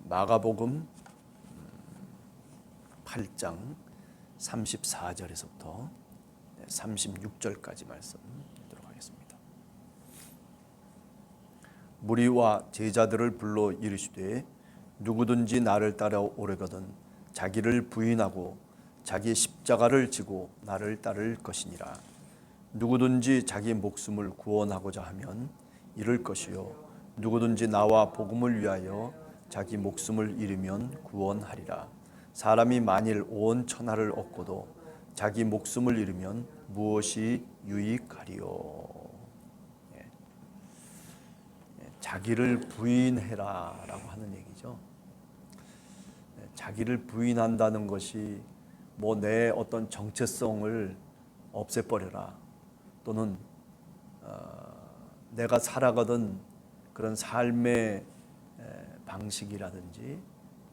마가복음 8장 34절에서부터 36절까지 말씀 듣도록 하겠습니다. 무리와 제자들을 불러 이르시되 누구든지 나를 따라오려거든 자기를 부인하고 자기 십자가를 지고 나를 따를 것이니라. 누구든지 자기 목숨을 구원하고자 하면 잃을 것이요 누구든지 나와 복음을 위하여 자기 목숨을 잃으면 구원하리라. 사람이 만일 온 천하를 얻고도 자기 목숨을 잃으면 무엇이 유익하리요. 자기를 부인해라 라고 하는 얘기죠. 자기를 부인한다는 것이 뭐 내 어떤 정체성을 없애버려라, 또는 내가 살아가던 그런 삶의 방식이라든지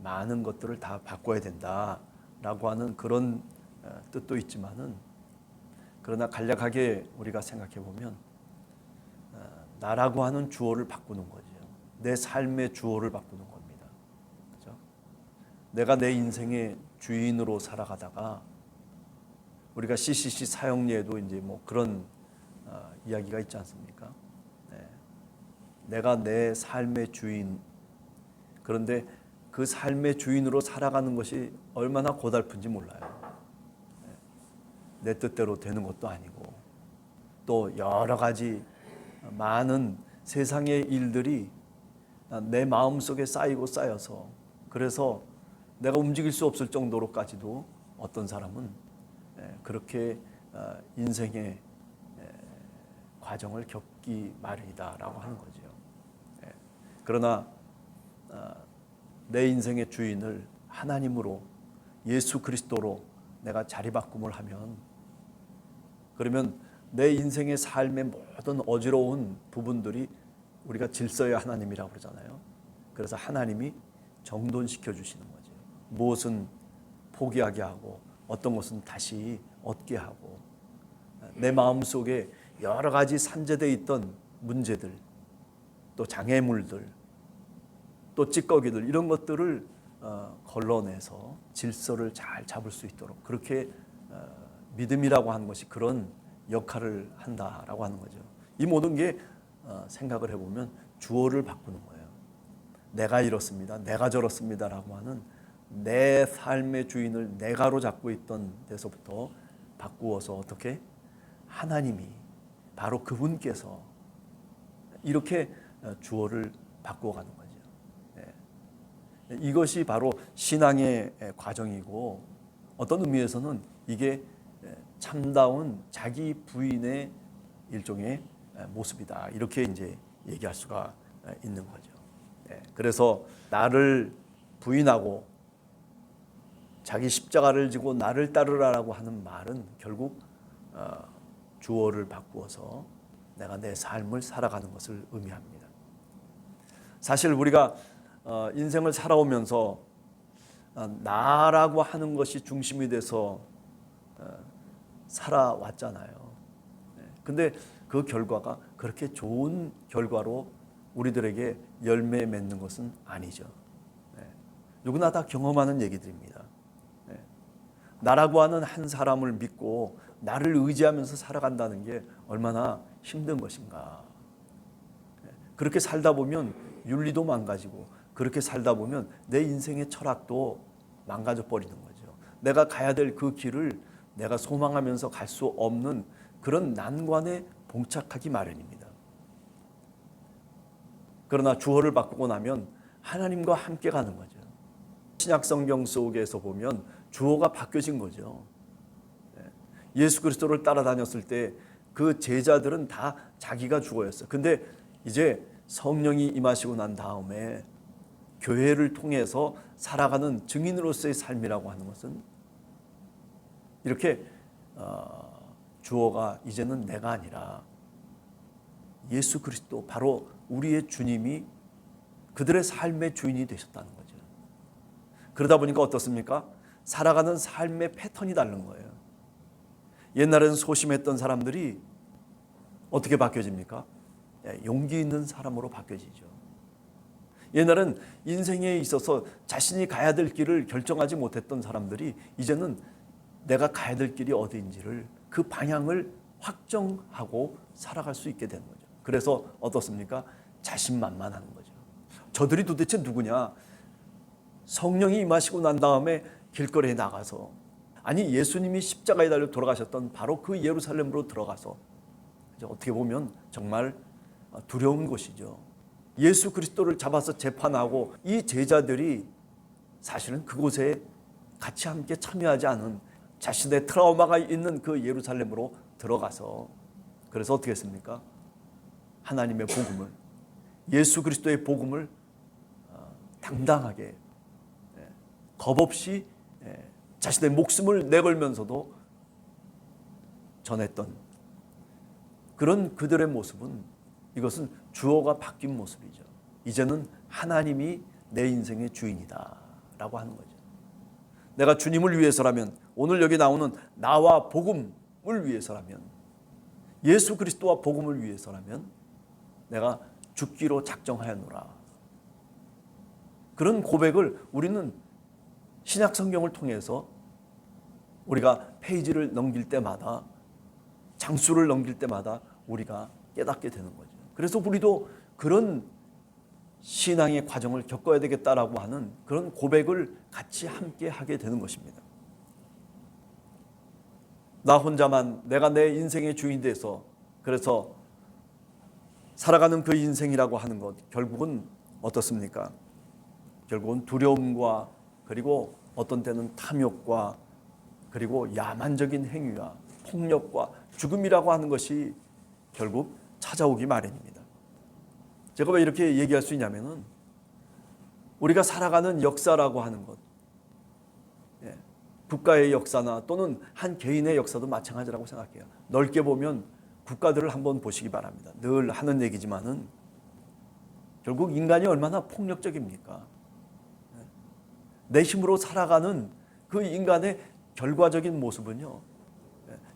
많은 것들을 다 바꿔야 된다라고 하는 그런 뜻도 있지만은, 그러나 간략하게 우리가 생각해 보면 나라고 하는 주어를 바꾸는 거죠. 내 삶의 주어를 바꾸는 겁니다. 그렇죠? 내가 내 인생의 주인으로 살아가다가, 우리가 CCC 사형리에도 이제 뭐 그런 이야기가 있지 않습니까? 내가 내 삶의 주인, 그런데 그 삶의 주인으로 살아가는 것이 얼마나 고달픈지 몰라요. 내 뜻대로 되는 것도 아니고, 또 여러 가지 많은 세상의 일들이 내 마음속에 쌓이고 쌓여서, 그래서 내가 움직일 수 없을 정도로까지도 어떤 사람은 그렇게 인생의 과정을 겪기 마련이다라고 하는 거죠. 그러나 내 인생의 주인을 하나님으로, 예수 그리스도로 내가 자리바꿈을 하면, 그러면 내 인생의 삶의 모든 어지러운 부분들이 우리가 질서의 하나님이라고 그러잖아요. 그래서 하나님이 정돈시켜 주시는 거죠. 무엇은 포기하게 하고 어떤 것은 다시 얻게 하고, 내 마음속에 여러 가지 산재되어 있던 문제들, 또 장애물들, 또 찌꺼기들, 이런 것들을 걸러내서 질서를 잘 잡을 수 있도록, 그렇게 믿음이라고 하는 것이 그런 역할을 한다라고 하는 거죠. 이 모든 게 생각을 해보면 주어를 바꾸는 거예요. 내가 이렇습니다, 내가 저렇습니다라고 하는 내 삶의 주인을 내가로 잡고 있던 데서부터 바꾸어서, 어떻게 하나님이, 바로 그분께서 이렇게 주어를 바꾸어가는 거죠. 이것이 바로 신앙의 과정이고, 어떤 의미에서는 이게 참다운 자기 부인의 일종의 모습이다, 이렇게 이제 얘기할 수가 있는 거죠. 그래서 나를 부인하고 자기 십자가를 지고 나를 따르라라고 하는 말은 결국 주어를 바꾸어서 내가 내 삶을 살아가는 것을 의미합니다. 사실 우리가 인생을 살아오면서 나라고 하는 것이 중심이 돼서 살아왔잖아요. 근데 그 결과가 그렇게 좋은 결과로 우리들에게 열매 맺는 것은 아니죠. 누구나 다 경험하는 얘기들입니다. 나라고 하는 한 사람을 믿고 나를 의지하면서 살아간다는 게 얼마나 힘든 것인가. 그렇게 살다 보면 윤리도 망가지고, 그렇게 살다 보면 내 인생의 철학도 망가져 버리는 거죠. 내가 가야 될 그 길을 내가 소망하면서 갈 수 없는 그런 난관에 봉착하기 마련입니다. 그러나 주어를 바꾸고 나면 하나님과 함께 가는 거죠. 신약 성경 속에서 보면 주어가 바뀌어진 거죠. 예수 그리스도를 따라다녔을 때 그 제자들은 다 자기가 주어였어요. 근데 이제 성령이 임하시고 난 다음에 교회를 통해서 살아가는 증인으로서의 삶이라고 하는 것은, 이렇게 주어가 이제는 내가 아니라 예수 그리스도, 바로 우리의 주님이 그들의 삶의 주인이 되셨다는 거죠. 그러다 보니까 어떻습니까? 살아가는 삶의 패턴이 다른 거예요. 옛날에는 소심했던 사람들이 어떻게 바뀌어집니까? 용기 있는 사람으로 바뀌어지죠. 옛날엔 인생에 있어서 자신이 가야 될 길을 결정하지 못했던 사람들이 이제는 내가 가야 될 길이 어디인지를 그 방향을 확정하고 살아갈 수 있게 되는 거죠. 그래서 어떻습니까? 자신만만한 거죠. 저들이 도대체 누구냐? 성령이 임하시고 난 다음에 길거리에 나가서, 아니 예수님이 십자가에 달려 돌아가셨던 바로 그 예루살렘으로 들어가서 어떻게 보면 정말 두려운 곳이죠. 예수 그리스도를 잡아서 재판하고 이 제자들이 사실은 그곳에 같이 함께 참여하지 않은 자신의 트라우마가 있는 그 예루살렘으로 들어가서, 그래서 어떻게 했습니까? 하나님의 복음을, 예수 그리스도의 복음을 당당하게 겁없이 자신의 목숨을 내걸면서도 전했던 그런 그들의 모습은, 이것은 주어가 바뀐 모습이죠. 이제는 하나님이 내 인생의 주인이다 라고 하는 거죠. 내가 주님을 위해서라면, 오늘 여기 나오는 나와 복음을 위해서라면, 예수 그리스도와 복음을 위해서라면 내가 죽기로 작정하였노라. 그런 고백을 우리는 신약 성경을 통해서 우리가 페이지를 넘길 때마다, 장수를 넘길 때마다 우리가 깨닫게 되는 거죠. 그래서 우리도 그런 신앙의 과정을 겪어야 되겠다라고 하는 그런 고백을 같이 함께 하게 되는 것입니다. 나 혼자만 내가 내 인생의 주인이 돼서 그래서 살아가는 그 인생이라고 하는 것, 결국은 어떻습니까? 결국은 두려움과, 그리고 어떤 때는 탐욕과, 그리고 야만적인 행위와 폭력과 죽음이라고 하는 것이 결국 찾아오기 마련입니다. 제가 왜 이렇게 얘기할 수 있냐면은, 우리가 살아가는 역사라고 하는 것, 국가의 역사나 또는 한 개인의 역사도 마찬가지라고 생각해요. 넓게 보면 국가들을 한번 보시기 바랍니다. 늘 하는 얘기지만은 결국 인간이 얼마나 폭력적입니까? 내 힘으로 살아가는 그 인간의 결과적인 모습은요,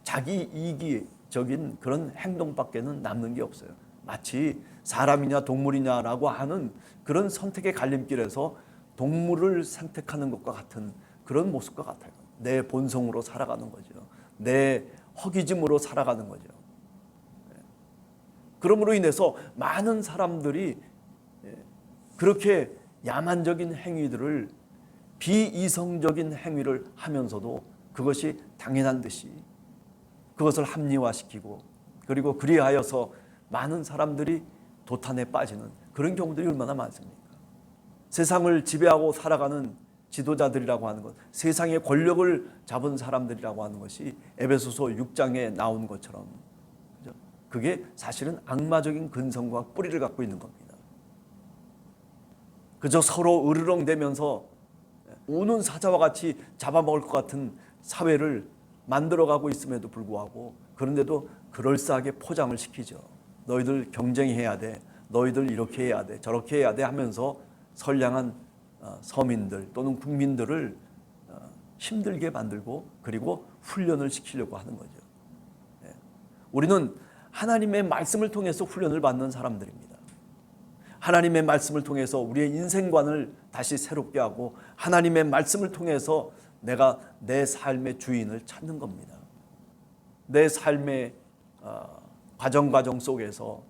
자기 이기적인 그런 행동밖에는 남는 게 없어요. 마치 사람이냐 동물이냐라고 하는 그런 선택의 갈림길에서 동물을 선택하는 것과 같은 그런 모습과 같아요. 내 본성으로 살아가는 거죠. 내 허기짐으로 살아가는 거죠. 그러므로 인해서 많은 사람들이 그렇게 야만적인 행위들을, 비이성적인 행위를 하면서도 그것이 당연한 듯이 그것을 합리화시키고, 그리고 그리하여서 많은 사람들이 도탄에 빠지는 그런 경우들이 얼마나 많습니까? 세상을 지배하고 살아가는 지도자들이라고 하는 것, 세상의 권력을 잡은 사람들이라고 하는 것이 에베소서 6장에 나온 것처럼, 그게 사실은 악마적인 근성과 뿌리를 갖고 있는 겁니다. 그저 서로 으르렁대면서 우는 사자와 같이 잡아먹을 것 같은 사회를 만들어가고 있음에도 불구하고, 그런데도 그럴싸하게 포장을 시키죠. 너희들 경쟁해야 돼, 너희들 이렇게 해야 돼, 저렇게 해야 돼 하면서 선량한 서민들 또는 국민들을 힘들게 만들고, 그리고 훈련을 시키려고 하는 거죠. 우리는 하나님의 말씀을 통해서 훈련을 받는 사람들입니다. 하나님의 말씀을 통해서 우리의 인생관을 다시 새롭게 하고, 하나님의 말씀을 통해서 내가 내 삶의 주인을 찾는 겁니다. 내 삶의 과정 속에서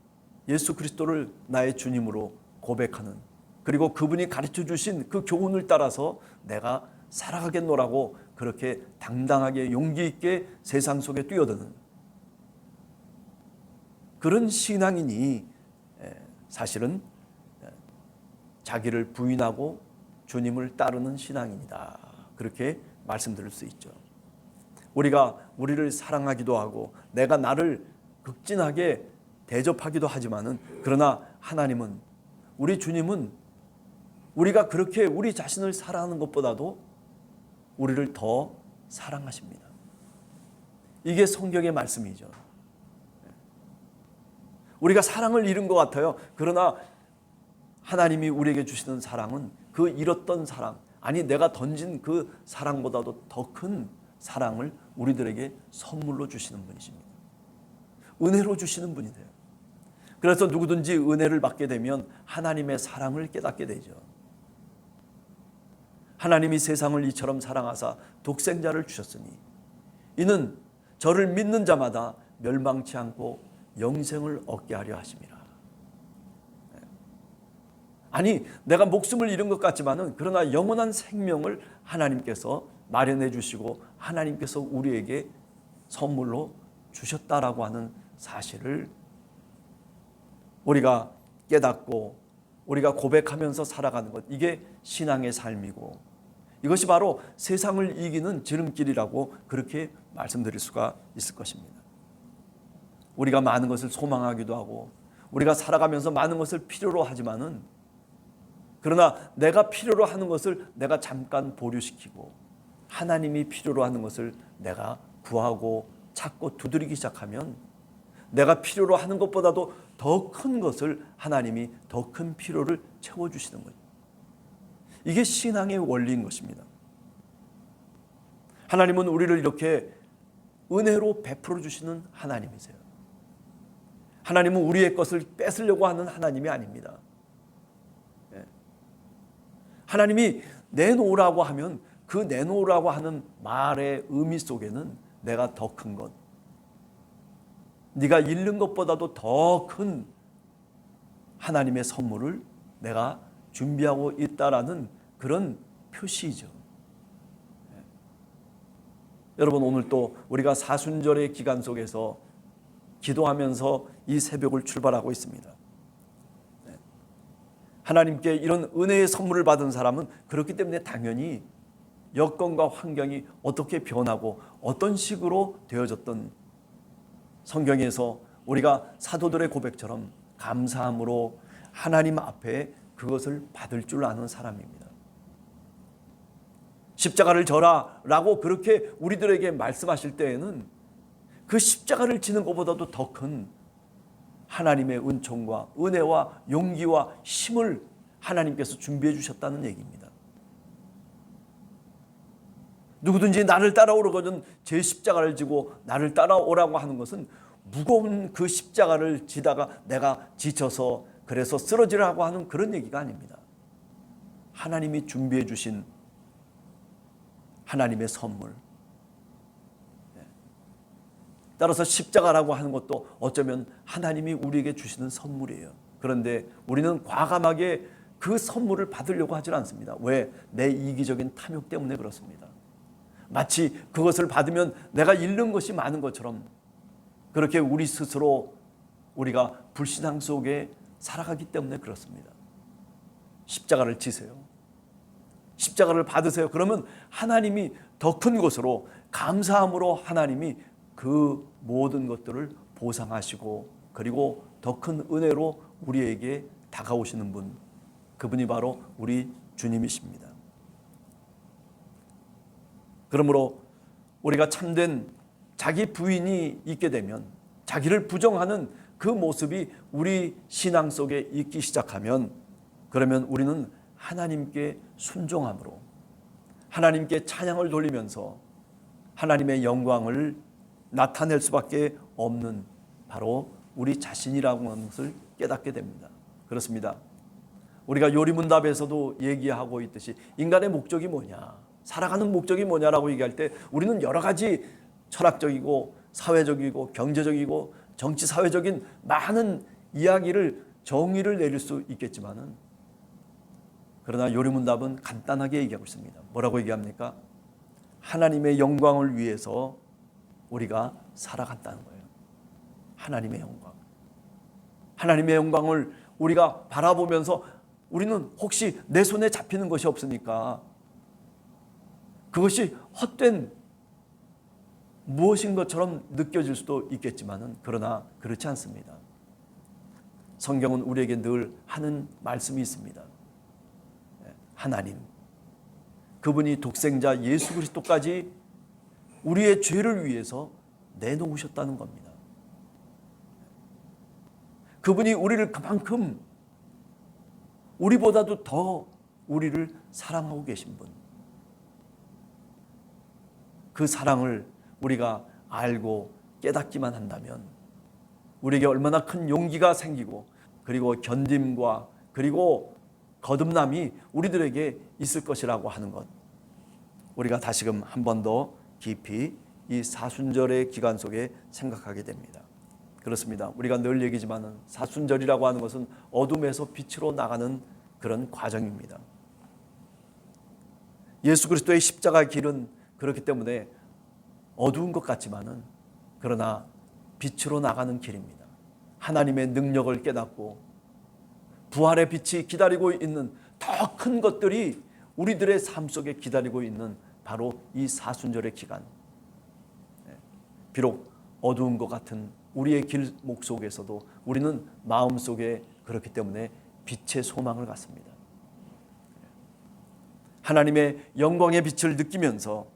예수 그리스도를 나의 주님으로 고백하는, 그리고 그분이 가르쳐 주신 그 교훈을 따라서 내가 살아가겠노라고 그렇게 당당하게 용기 있게 세상 속에 뛰어드는 그런 신앙인이 사실은 자기를 부인하고 주님을 따르는 신앙인이다, 그렇게 말씀드릴 수 있죠. 우리가 우리를 사랑하기도 하고 내가 나를 극진하게 대접하기도 하지만은, 그러나 하나님은, 우리 주님은 우리가 그렇게 우리 자신을 사랑하는 것보다도 우리를 더 사랑하십니다. 이게 성경의 말씀이죠. 우리가 사랑을 잃은 것 같아요. 그러나 하나님이 우리에게 주시는 사랑은 그 잃었던 사랑, 아니 내가 던진 그 사랑보다도 더 큰 사랑을 우리들에게 선물로 주시는 분이십니다. 은혜로 주시는 분이세요. 그래서 누구든지 은혜를 받게 되면 하나님의 사랑을 깨닫게 되죠. 하나님이 세상을 이처럼 사랑하사 독생자를 주셨으니 이는 저를 믿는 자마다 멸망치 않고 영생을 얻게 하려 하심이라. 아니, 내가 목숨을 잃은 것 같지만은 그러나 영원한 생명을 하나님께서 마련해 주시고 하나님께서 우리에게 선물로 주셨다라고 하는 사실을 우리가 깨닫고 우리가 고백하면서 살아가는 것, 이게 신앙의 삶이고 이것이 바로 세상을 이기는 지름길이라고 그렇게 말씀드릴 수가 있을 것입니다. 우리가 많은 것을 소망하기도 하고 우리가 살아가면서 많은 것을 필요로 하지만은 그러나 내가 필요로 하는 것을 내가 잠깐 보류시키고 하나님이 필요로 하는 것을 내가 구하고 찾고 두드리기 시작하면 내가 필요로 하는 것보다도 더 큰 것을 하나님이 더 큰 필요를 채워주시는 거예요. 이게 신앙의 원리인 것입니다. 하나님은 우리를 이렇게 은혜로 베풀어 주시는 하나님이세요. 하나님은 우리의 것을 뺏으려고 하는 하나님이 아닙니다. 하나님이 내놓으라고 하면 그 내놓으라고 하는 말의 의미 속에는 내가 더 큰 것, 네가 잃는 것보다도 더 큰 하나님의 선물을 내가 준비하고 있다라는 그런 표시이죠. 여러분, 오늘 또 우리가 사순절의 기간 속에서 기도하면서 이 새벽을 출발하고 있습니다. 하나님께 이런 은혜의 선물을 받은 사람은 그렇기 때문에 당연히 여건과 환경이 어떻게 변하고 어떤 식으로 되어졌던 성경에서 우리가 사도들의 고백처럼 감사함으로 하나님 앞에 그것을 받을 줄 아는 사람입니다. 십자가를 져라 라고 그렇게 우리들에게 말씀하실 때에는 그 십자가를 지는 것보다도 더 큰 하나님의 은총과 은혜와 용기와 힘을 하나님께서 준비해 주셨다는 얘기입니다. 누구든지 나를 따라오려거든 제 십자가를 지고 나를 따라오라고 하는 것은 무거운 그 십자가를 지다가 내가 지쳐서 그래서 쓰러지라고 하는 그런 얘기가 아닙니다. 하나님이 준비해 주신 하나님의 선물. 따라서 십자가라고 하는 것도 어쩌면 하나님이 우리에게 주시는 선물이에요. 그런데 우리는 과감하게 그 선물을 받으려고 하지 않습니다. 왜? 내 이기적인 탐욕 때문에 그렇습니다. 마치 그것을 받으면 내가 잃는 것이 많은 것처럼 그렇게 우리 스스로 우리가 불신앙 속에 살아가기 때문에 그렇습니다. 십자가를 지세요. 십자가를 받으세요. 그러면 하나님이 더 큰 것으로 감사함으로 하나님이 그 모든 것들을 보상하시고 그리고 더 큰 은혜로 우리에게 다가오시는 분, 그분이 바로 우리 주님이십니다. 그러므로 우리가 참된 자기 부인이 있게 되면 자기를 부정하는 그 모습이 우리 신앙 속에 있기 시작하면 그러면 우리는 하나님께 순종함으로 하나님께 찬양을 돌리면서 하나님의 영광을 나타낼 수밖에 없는 바로 우리 자신이라고 하는 것을 깨닫게 됩니다. 그렇습니다. 우리가 요리문답에서도 얘기하고 있듯이 인간의 목적이 뭐냐, 살아가는 목적이 뭐냐라고 얘기할 때 우리는 여러 가지 철학적이고 사회적이고 경제적이고 정치 사회적인 많은 이야기를 정의를 내릴 수 있겠지만은 그러나 요리문답은 간단하게 얘기하고 있습니다. 뭐라고 얘기합니까? 하나님의 영광을 위해서 우리가 살아간다는 거예요. 하나님의 영광. 하나님의 영광을 우리가 바라보면서 우리는 혹시 내 손에 잡히는 것이 없으니까 그것이 헛된 무엇인 것처럼 느껴질 수도 있겠지만은 그러나 그렇지 않습니다. 성경은 우리에게 늘 하는 말씀이 있습니다. 하나님, 그분이 독생자 예수 그리스도까지 우리의 죄를 위해서 내놓으셨다는 겁니다. 그분이 우리를 그만큼 우리보다도 더 우리를 사랑하고 계신 분, 그 사랑을 우리가 알고 깨닫기만 한다면 우리에게 얼마나 큰 용기가 생기고 그리고 견딤과 그리고 거듭남이 우리들에게 있을 것이라고 하는 것, 우리가 다시금 한 번 더 깊이 이 사순절의 기간 속에 생각하게 됩니다. 그렇습니다. 우리가 늘 얘기지만 사순절이라고 하는 것은 어둠에서 빛으로 나가는 그런 과정입니다. 예수 그리스도의 십자가의 길은 그렇기 때문에 어두운 것 같지만은 그러나 빛으로 나가는 길입니다. 하나님의 능력을 깨닫고 부활의 빛이 기다리고 있는 더 큰 것들이 우리들의 삶 속에 기다리고 있는 바로 이 사순절의 기간. 비록 어두운 것 같은 우리의 길목 속에서도 우리는 마음속에 그렇기 때문에 빛의 소망을 갖습니다. 하나님의 영광의 빛을 느끼면서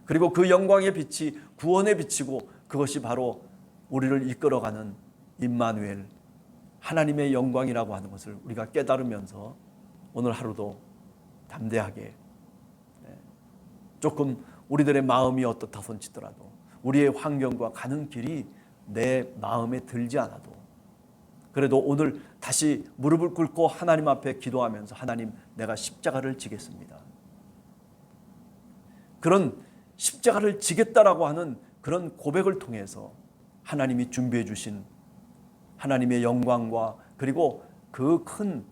그리고 그 영광의 빛이 구원의 빛이고 그것이 바로 우리를 이끌어가는 임마누엘, 하나님의 영광이라고 하는 것을 우리가 깨달으면서 오늘 하루도 담대하게, 조금 우리들의 마음이 어떻다 손치더라도 우리의 환경과 가는 길이 내 마음에 들지 않아도 그래도 오늘 다시 무릎을 꿇고 하나님 앞에 기도하면서 하나님, 내가 십자가를 지겠습니다. 그런 십자가를 지겠다라고 하는 그런 고백을 통해서 하나님이 준비해 주신 하나님의 영광과 그리고 그 큰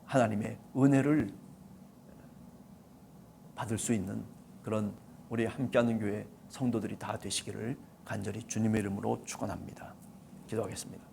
하나님의 은혜를 받을 수 있는 그런 우리 함께하는 교회 성도들이 다 되시기를 간절히 주님의 이름으로 축원합니다. 기도하겠습니다.